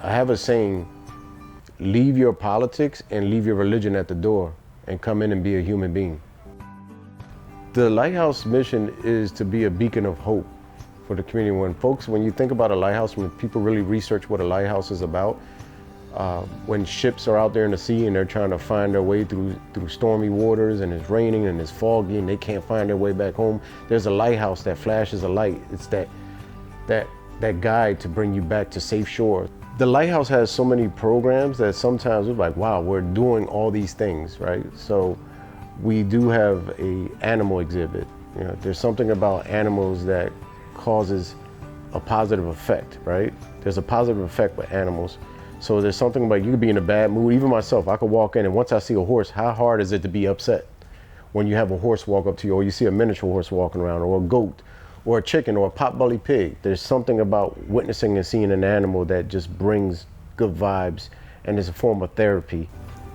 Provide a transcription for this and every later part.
I have a saying, leave your politics and leave your religion at the door and come in and be a human being. The Lighthouse mission is to be a beacon of hope for the community. When you think about a lighthouse, when people really research what a lighthouse is about, when ships are out there in the sea and they're trying to find their way through stormy waters and it's raining and it's foggy and they can't find their way back home, there's a lighthouse that flashes a light. It's that guide to bring you back to safe shore. The Lighthouse has so many programs that sometimes we're like, wow, we're doing all these things, right? So we do have a animal exhibit. You know, there's something about animals that causes a positive effect, right? There's a positive effect with animals. So there's something about, you could be in a bad mood. Even myself, I could walk in and once I see a horse, how hard is it to be upset when you have a horse walk up to you, or you see a miniature horse walking around, or a goat, or a chicken, or a pot-bellied pig? There's something about witnessing and seeing an animal that just brings good vibes, and is a form of therapy.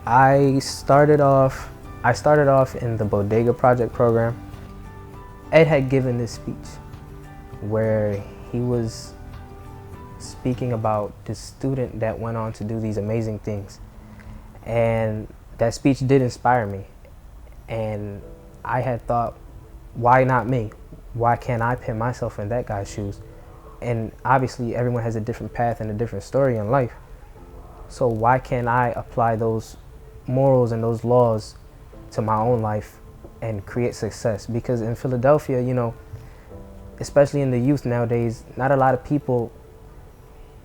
I started off in the Bodega Project program. Ed had given this speech where he was speaking about this student that went on to do these amazing things. And that speech did inspire me. And I had thought, why not me? Why can't I put myself in that guy's shoes? And obviously everyone has a different path and a different story in life. So why can't I apply those morals and those laws to my own life and create success? Because in Philadelphia, you know, especially in the youth nowadays, not a lot of people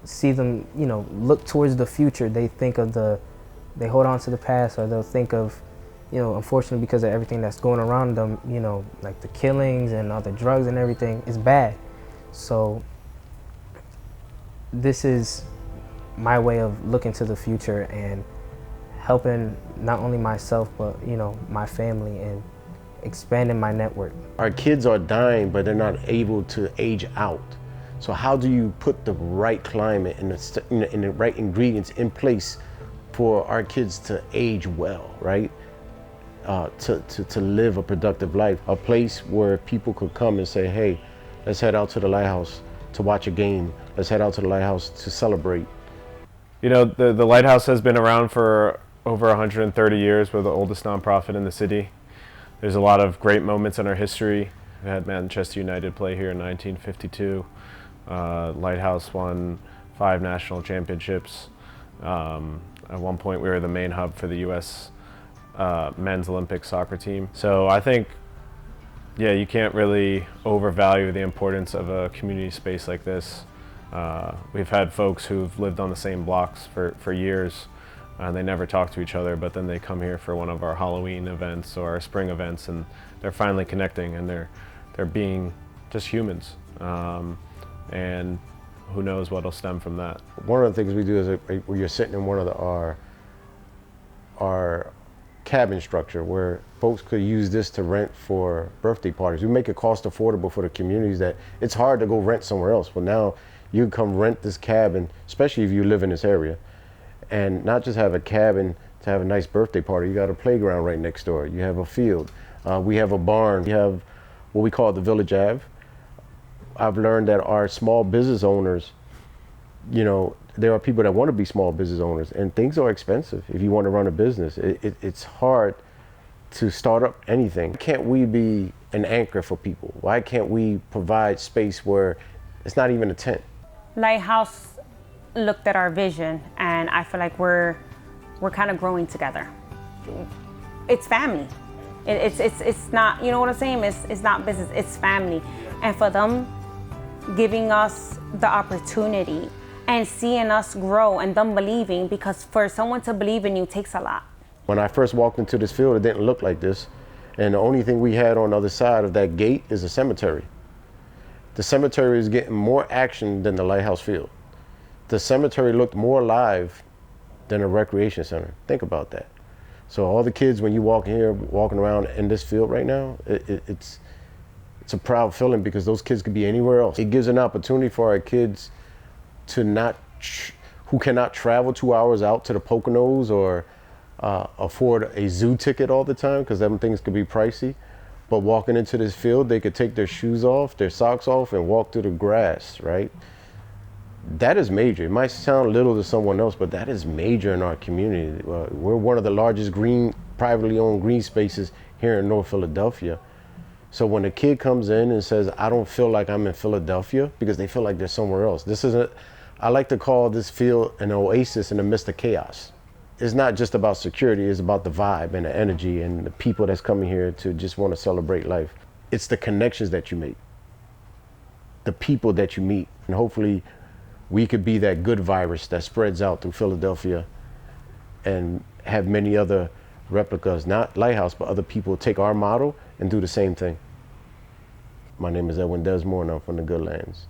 see them, you know, look towards the future. They think of they hold on to the past, or they'll think of, you know, unfortunately because of everything that's going around them, you know, like the killings and all the drugs and everything is bad. So this is my way of looking to the future and helping not only myself, but, you know, my family, and expanding my network. Our kids are dying, but they're not able to age out. So how do you put the right climate and the right ingredients in place for our kids to age well, right? To live a productive life. A place where people could come and say, hey, let's head out to the Lighthouse to watch a game. Let's head out to the Lighthouse to celebrate. You know, the Lighthouse has been around for over 130 years. We're the oldest nonprofit in the city. There's a lot of great moments in our history. We had Manchester United play here in 1952. Lighthouse won 5 national championships. At one point we were the main hub for the U.S. Men's Olympic soccer team. So I think, yeah, you can't really overvalue the importance of a community space like this. We've had folks who've lived on the same blocks for years, and they never talk to each other, but then they come here for one of our Halloween events or our spring events, and they're finally connecting, and they're being just humans. And who knows what'll stem from that. One of the things we do is where you're sitting in one of our cabin structure where folks could use this to rent for birthday parties. We make it cost affordable for the communities that it's hard to go rent somewhere else. But now you can come rent this cabin, especially if you live in this area, and not just have a cabin to have a nice birthday party. You got a playground right next door. You have a field. We have a barn. We have what we call the Village Ave. I've learned that our small business owners, you know, there are people that want to be small business owners, and things are expensive if you want to run a business. It's hard to start up anything. Why can't we be an anchor for people? Why can't we provide space where it's not even a tent? Lighthouse looked at our vision, and I feel like we're kind of growing together. It's family. It's not, you know what I'm saying? It's not business, it's family. And for them giving us the opportunity and seeing us grow, and them believing, because for someone to believe in you takes a lot. When I first walked into this field, it didn't look like this. And the only thing we had on the other side of that gate is a cemetery. The cemetery is getting more action than the Lighthouse field. The cemetery looked more alive than a recreation center. Think about that. So all the kids, when you walk in here, walking around in this field right now, it's a proud feeling, because those kids could be anywhere else. It gives an opportunity for our kids to who cannot travel 2 hours out to the Poconos or afford a zoo ticket all the time, because them things could be pricey. But walking into this field, they could take their shoes off, their socks off, and walk through the grass, right? That is major. It might sound little to someone else, but that is major in our community. We're one of the largest privately owned green spaces here in North Philadelphia. So when a kid comes in and says, I don't feel like I'm in Philadelphia, because they feel like they're somewhere else. I like to call this field an oasis in the midst of chaos. It's not just about security, it's about the vibe and the energy and the people that's coming here to just want to celebrate life. It's the connections that you make, the people that you meet, and hopefully we could be that good virus that spreads out through Philadelphia and have many other replicas, not Lighthouse, but other people take our model and do the same thing. My name is Edwin Desmore, and I'm from the Good Lands.